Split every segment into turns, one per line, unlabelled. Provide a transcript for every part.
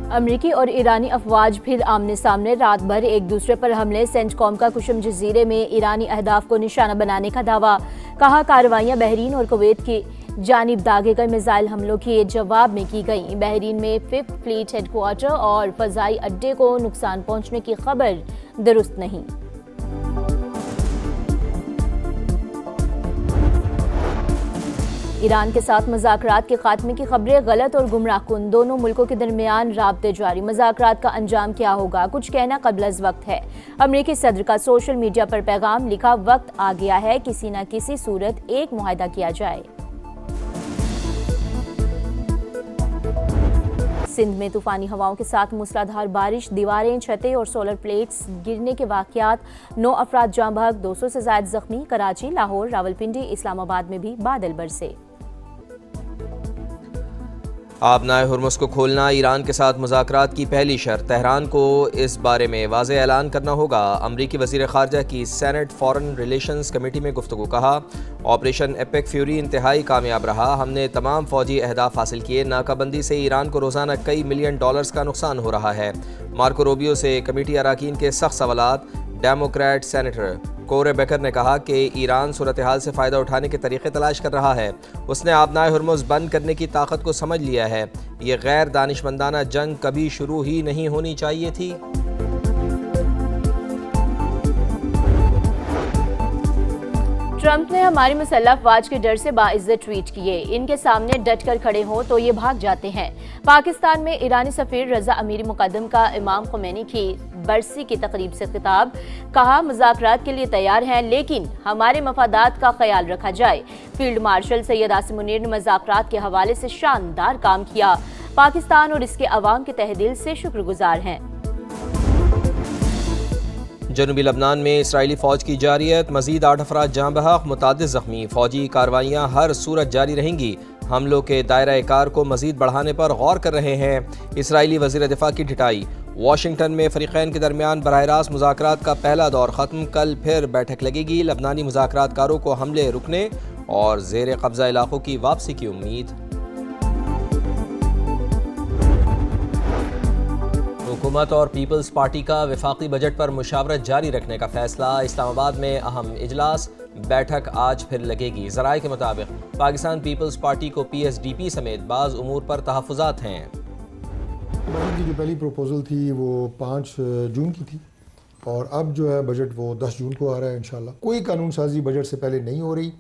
अमरीकी और ईरानी अफवाज फिर आमने सामने, रात भर एक दूसरे पर हमले। सेंटकॉम का कुशम जजीरे में ईरानी अहदाफ को निशाना बनाने का दावा। कहा कार्रवाइयां बहरीन और कुवैत की जानिब दागे गए मिसाइल हमलों के जवाब में की गई। बहरीन में 5th फ्लीट हेडक्वार्टर और फजाई अड्डे को नुकसान पहुंचने की खबर दुरुस्त नहीं। ईरान के साथ मुज़ाकरात के खात्मे की खबरें गलत और गुमराहकुन। दोनों मुल्कों के दरमियान राब्ते जारी। मुज़ाकरात का अंजाम क्या होगा, कुछ कहना क़ब्ल वक्त है। अमरीकी सदर का सोशल मीडिया पर पैगाम, लिखा वक्त आ गया है किसी न किसी सूरत एक मुआहदा किया जाए। सिंध में तूफानी हवाओं के साथ मूसलाधार बारिश, दीवारें, छतें और सोलर प्लेट्स गिरने के वाकयात। 9 अफराद जाँ बहक, 200 से ज्यादा जख्मी। कराची, लाहौर, रावलपिंडी, इस्लामाबाद में भी बादल बरसे।
आबनाए हुर्मुज़ को खोलना ईरान के साथ मुज़ाकरात की पहली शर्त। तेहरान को इस बारे में वाज़ेह ऐलान करना होगा। अमरीकी वज़ीर ख़ारजा की सेनेट फ़ॉरेन रिलेशंस कमेटी में गुफ्तगू। कहा ऑपरेशन एपिक फ्यूरी इंतहाई कामयाब रहा। हमने तमाम फ़ौजी अहदाफ हासिल किए। नाकाबंदी से ईरान को रोज़ाना कई मिलियन डॉलर्स का नुकसान हो रहा है। मार्को रूबियो से कमेटी अरकान के सख्त सवालात। डेमोक्रेट सेनेटर कोरे बेकर ने कहा कि ईरान सूरत हाल से फ़ायदा उठाने के तरीक़े तलाश कर रहा है। उसने आबनाए हुर्मुज़ बंद करने की ताकत को समझ लिया है। ये गैर दानिशमंदाना जंग कभी शुरू ही नहीं होनी चाहिए थी।
ट्रंप ने हमारी मुसल्लह अफवाज के डर से बाइज्जत ट्वीट किए। इनके सामने डट कर खड़े हों तो ये भाग जाते हैं। पाकिस्तान में ईरानी सफीर रजा अमीरी मुकद्दम का इमाम खुमैनी की बरसी की तकरीब से खिताब। कहा मुज़ाकरात के लिए तैयार हैं, लेकिन हमारे मफादात का ख्याल रखा जाए। फील्ड मार्शल सैयद आसिम मुनीर ने मुज़ाकरात के हवाले से शानदार काम किया। पाकिस्तान और इसके अवाम के तहे दिल से शुक्रगुजार हैं।
जनूबी लबनान में इसराइली फ़ौज की जारियत। मज़ीद 8 अफराद जाँ बहक, मुतादिद ज़ख्मी। फ़ौजी कार्रवाइयाँ हर सूरत जारी रहेंगी। हमलों के दायरा कार को मज़ीद बढ़ाने पर गौर कर रहे हैं। इसराइली वज़ीर दिफ़ा की ढिठाई। वाशिंगटन में फ़रीक़ैन के दरमियान बराह रास्त मुज़ाकरात का पहला दौर ख़त्म। कल फिर बैठक लगेगी। लबनानी मुज़ाकरातकारों को हमले रुकने और ज़ेर कब्ज़ा इलाक़ों की वापसी की उम्मीद। हुकूमत और पीपल्स पार्टी का वफाकी बजट पर मुशावरत जारी रखने का फैसला। इस्लामाबाद में अहम इजलास। बैठक आज फिर लगेगी। ज़राए के मुताबिक पाकिस्तान पीपल्स पार्टी को PSDP समेत बाज़ उमूर पर तहफ़्फ़ुज़ात हैं।
बजट की जो पहली प्रपोज़ल थी वो 5 जून की थी और अब जो है बजट वो 10 जून को आ रहा है इंशाल्लाह। कोई कानून साजी बजट से पहले नहीं हो रही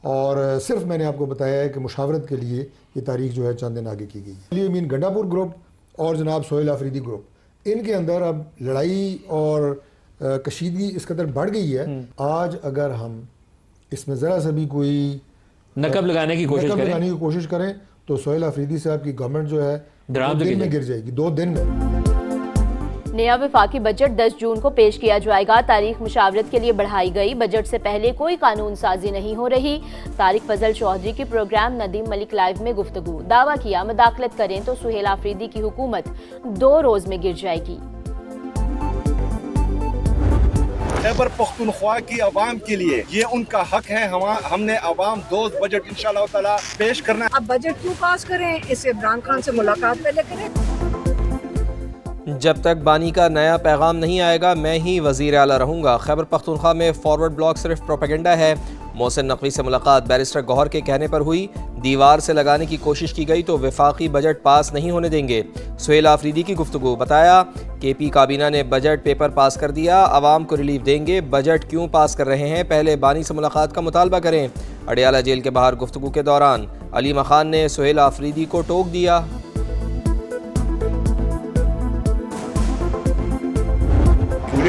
और सिर्फ मैंने आपको बताया है कि मुशावरत के लिए ये तारीख जो है चंद दिन आगे की गई है। मीन गंडापुर ग्रुप और जनाब सोहेल आफरीदी ग्रुप, इनके अंदर अब लड़ाई और कशीदगी इस कदर बढ़ गई है। आज अगर हम इसमें ज़रा सा भी कोई
नकब लगाने की
कोशिश करें तो सोहेल आफरीदी साहब की गवर्नमेंट जो है 2 दिन में गिर जाएगी। 2 दिन में।
नया वफाकी बजट 10 जून को पेश किया जाएगा। तारीख मुशावरत के लिए बढ़ाई गई। बजट से पहले कोई कानून साजी नहीं हो रही। तारिक फजल चौधरी की प्रोग्राम नदीम मलिक लाइव में गुफ्तगू। दावा किया मुदाखलत करें तो सुहेल आफरीदी की हुकूमत 2 रोज में गिर जाएगी।
खैबर पख्तूनख्वा की आवाम के लिए ये उनका हक है। हमने आवाम दोस्त बजट इंशाअल्लाह ताला पेश करना है।
अब बजट क्यों पास करें, इससे इमरान खान से मुलाकात पहले करें।
जब तक बानी का नया पैगाम नहीं आएगा मैं ही वज़ीर आला रहूँगा। खैबर पख्तूनख्वा में फॉरवर्ड ब्लॉक सिर्फ प्रोपेगेंडा है। मोहसिन नकवी से मुलाकात बैरिस्टर गौहर के कहने पर हुई। दीवार से लगाने की कोशिश की गई तो वफाकी बजट पास नहीं होने देंगे। सुहेल आफरीदी की गुफ्तगू। बताया KP काबीना ने बजट पेपर पास कर दिया। आवाम को रिलीफ देंगे। बजट क्यों पास कर रहे हैं, पहले बानी से मुलाकात का मुतालबा करें। अडियाला जेल के बाहर गुफ्तगू के दौरान अली मखान ने सुहेल आफरीदी को टोक दिया।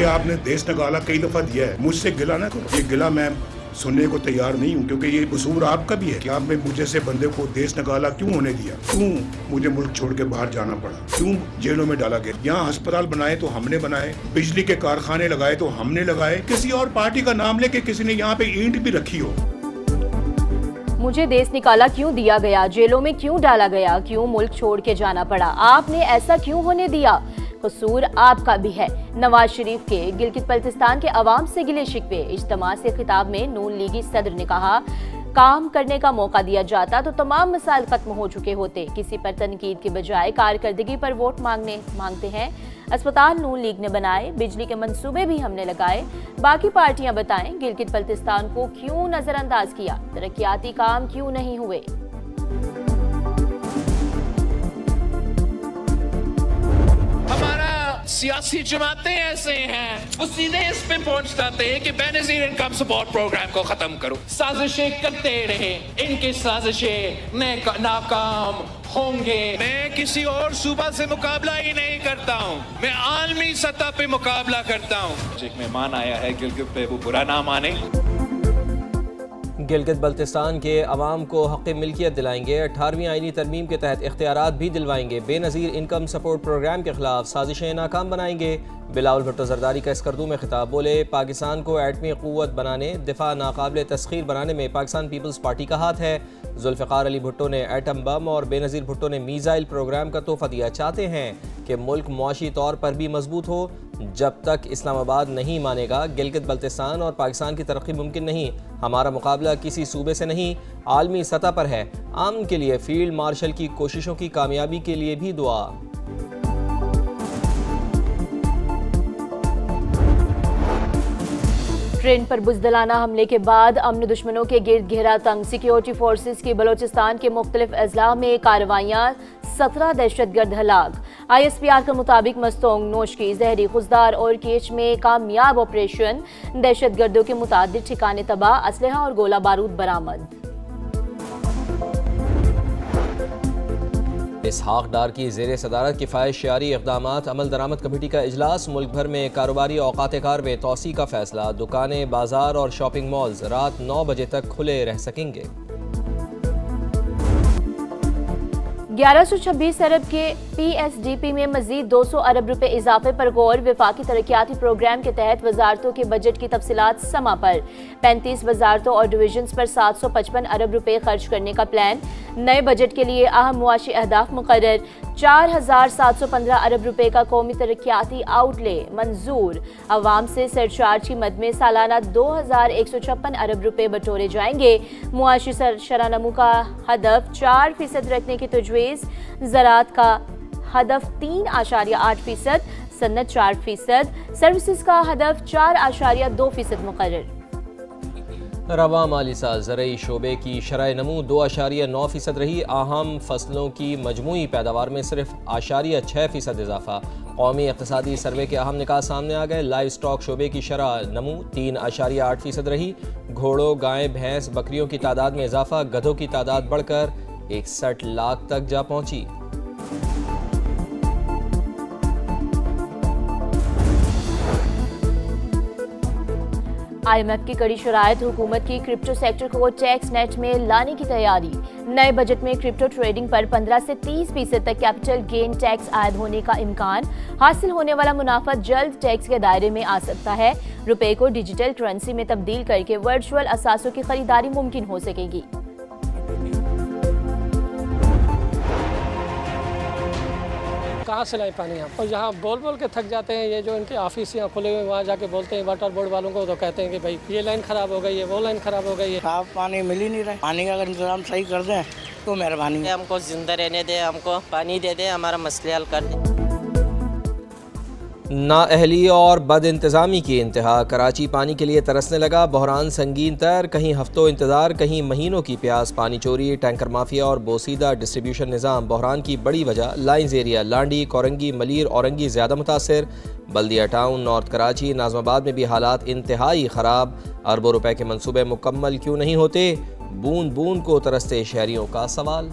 आपने देश निकाला कई दफा दिया है, मुझसे गिला ना करो। ये गिला मैं सुनने को तैयार नहीं हूँ क्योंकि ये कसूर आपका भी है कि आपने मुझे से बंदे को देश निकाला क्यों होने दिया, क्यों मुझे मुल्क छोड़ के बाहर जाना पड़ा, क्यों जेलों में डाला गया। यहाँ अस्पताल बनाए तो हमने बनाए, बिजली के कारखाने लगाए तो हमने लगाए। किसी और पार्टी का नाम लेके किसी ने यहाँ पे ईंट भी रखी हो।
मुझे देश निकाला क्यों दिया गया, जेलों में क्यों डाला गया, क्यों मुल्क छोड़ के जाना पड़ा, आपने ऐसा क्यों होने दिया। कसूर आपका भी है। नवाज शरीफ के गिलगित बल्तिस्तान के अवाम से गिले शिकवे। इज्तिमा से खिताब में नून लीगी सदर ने कहा काम करने का मौका दिया जाता तो तमाम मसाइल खत्म हो चुके होते। किसी पर तनकीद के बजाय कारकर्दगी पर वोट मांगते हैं। अस्पताल नून लीग ने बनाए, बिजली के मंसूबे भी हमने लगाए। बाकी पार्टियां बताएं गिलगित बल्तिस्तान को क्यों नजरअंदाज किया, तरक्याती काम क्यों नहीं हुए।
सियासी जमातें ऐसे हैं वो सीधे इस पे पहुंच जाते हैं कि बेनजीर इनकम सपोर्ट प्रोग्राम को खत्म करो। साजिशें करते रहे, इनकी साजिशें नाकाम होंगे। मैं किसी और सूबा से मुकाबला ही नहीं करता हूं, मैं आलमी सतह पे मुकाबला करता हूं। एक मेहमान आया है गिलगित पे, वो बुरा ना माने।
गिलगित बल्तिस्तान के अवाम को हक़ मिल्कियत दिलाएंगे, 18वीं आईनी तरमीम के तहत इख्तियारात भी दिलवाएंगे, बेनज़ीर इनकम सपोर्ट प्रोग्राम के खिलाफ साजिशें नाकाम बनाएंगे। बिलावल भुट्टो जरदारी का स्कर्दू में खिताब, बोले पाकिस्तान को एटमी क़ुव्वत बनाने, दिफा नाकाबिल तस्खीर बनाने में पाकिस्तान पीपल्स पार्टी का हाथ है। जुल्फ़िकार अली भुट्टो ने एटम बम और बेनज़ीर भुट्टो ने मीज़ाइल प्रोग्राम का तोहफ़ा दिया। चाहते हैं कि मुल्क मुआशी तौर पर भी मजबूत हो। जब तक इस्लामाबाद नहीं मानेगा गिलगित बल्तिस्तान और पाकिस्तान की तरक्की मुमकिन नहीं। हमारा मुकाबला किसी सूबे से नहीं, आलमी सतह पर है। अमन के लिए फील्ड मार्शल की कोशिशों की कामयाबी के लिए भी दुआ।
ट्रेन पर बुज़दिलाना हमले के बाद अमन दुश्मनों के गिर्द घेरा तंग। सिक्योरिटी फोर्सेस की बलोचिस्तान के मुख्तलिफ अजला में कार्रवाइयाँ, 17 दहशतगर्द हलाक। ISPR के मुताबिक मस्तोंग, नोशकी, जहरी, खुजदार और केच में कामयाब ऑपरेशन। दहशतगर्दों के मुतादिद ठिकाने तबाह, असलहा और गोला बारूद बरामद।
इसहाक डार की ज़ेर सदारत किफ़ायत शियारी इक़दामात अमल दरामद कमेटी का इजलास। मुल्क भर में कारोबारी औकात कार में तोसी का फैसला। दुकानें, बाजार और शॉपिंग मॉल्स रात 9 बजे तक खुले रह सकेंगे।
1126 अरब के PSDP में मजीद 200 अरब रुपए इजाफे पर गौर। वफाकी तरक्याती प्रोग्राम के तहत वजारतों के बजट की तफसीलात समा पर। 35 वजारतों और डिवीजन्स पर 755 अरब रुपए खर्च करने का प्लान। नए बजट के लिए अहम मुआशी अहदाफ मुकर्रर। 4715 अरब रुपए का कौमी तरक्याती आउटले मंजूर। अवाम से सरचार्ज की मद में सालाना 2156 अरब रुपए बटोरे जाएंगे। मुआशी शरह-नमू का हदफ 4% रखने की तजवीज़। ज़राअत का हदफ 3.8%, सन्नत 4%, सर्विसेज का हदफ 4.2% मुकर्रर।
रवा माली साल ज़रई शोबे की शरह नमू 2.9% रही। अहम फसलों की मजमूई पैदावार में सिर्फ 0.6% इजाफा। कौमी इक़्तिसादी सर्वे के अहम निकात सामने आ गए। लाइव स्टॉक शोबे की शरह नमू 3.8% रही। घोड़ों, गाय, भैंस, बकरियों की तादाद में इजाफा। गधों की तादाद बढ़कर 61 लाख तक जा पहुंची।
IMF की कड़ी शराइत, हुकूमत की क्रिप्टो सेक्टर को टैक्स नेट में लाने की तैयारी। नए बजट में क्रिप्टो ट्रेडिंग पर 15 से 30% तक कैपिटल गेन टैक्स आयद होने का इम्कान। हासिल होने वाला मुनाफा जल्द टैक्स के दायरे में आ सकता है। रुपए को डिजिटल करेंसी में तब्दील करके वर्चुअल असासों की खरीदारी मुमकिन हो सकेगी।
कहाँ से लाए पानी हम, और यहाँ बोल बोल के थक जाते हैं। ये जो इनके ऑफिस यहाँ खुले हुए, वहाँ जाके बोलते हैं वाटर बोर्ड वालों को, तो कहते हैं कि भाई ये लाइन खराब हो गई है, वो लाइन खराब हो गई है।
साफ पानी मिल ही नहीं रहा। पानी का अगर इंतजाम सही कर दें तो मेहरबानी है।
हमको जिंदा रहने दे, हमको पानी दे दे, हमारा मसले हल कर दे।
नाअहली और बद इंतज़ामी की इंतहा। कराची पानी के लिए तरसने लगा। बहरान संगीन तर, कहीं हफ्तों इंतज़ार, कहीं महीनों की प्यास। पानी चोरी, टैंकर माफिया और बोसीदा डिस्ट्रीब्यूशन निज़ाम बहरान की बड़ी वजह। लाइन्स एरिया लांडी, कोरंगी, मलीर, औरंगी ज़्यादा मुतासर। बल्दिया टाउन, नॉर्थ कराची, नाज़माबाद में भी हालात इंतहाई ख़राब। अरबों रुपए के मंसूबे मुकम्मल क्यों नहीं होते? बूंद बूंद को तरसते शहरियों का सवाल।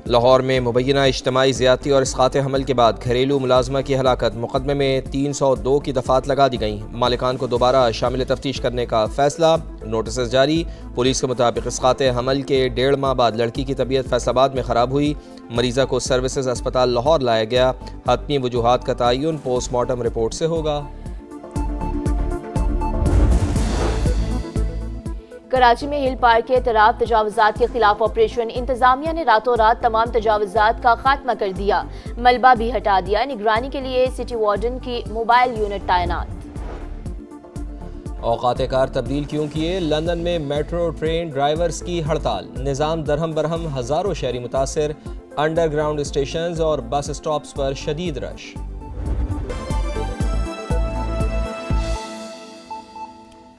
लाहौर में मुबैना इज्तिमाई ज़्यादती और इसक़ात हमल के बाद घरेलू मुलाजमा की हलाकत। मुकदमे में 302 की दफ़ात लगा दी गई। मालिकान को दोबारा शामिल तफ्तीश करने का फैसला। नोटिस जारी। पुलिस के मुताबिक इसक़ात हमल के 1.5 माह बाद लड़की की तबीयत फैसलाबाद में ख़राब हुई। मरीज़ा को सर्विसेज अस्पताल लाहौर लाया गया। हतमी वजूहात का तयन पोस्टमार्टम रिपोर्ट से होगा।
कराची में हिल पार्क के एतराफ तजावुज़ात के खिलाफ ऑपरेशन। इंतजामिया ने रातों रात तमाम तजावुज़ात का खात्मा कर दिया। मलबा भी हटा दिया। निगरानी के लिए सिटी वार्डन की मोबाइल यूनिट तैनात।
औकात कार तब्दील क्यों किए? लंदन में मेट्रो ट्रेन ड्राइवर्स की हड़ताल, निज़ाम दरहम बरहम, हज़ारों शहरी मुतासर, अंडरग्राउंड स्टेशंस और बस स्टॉप्स पर शदीद रश।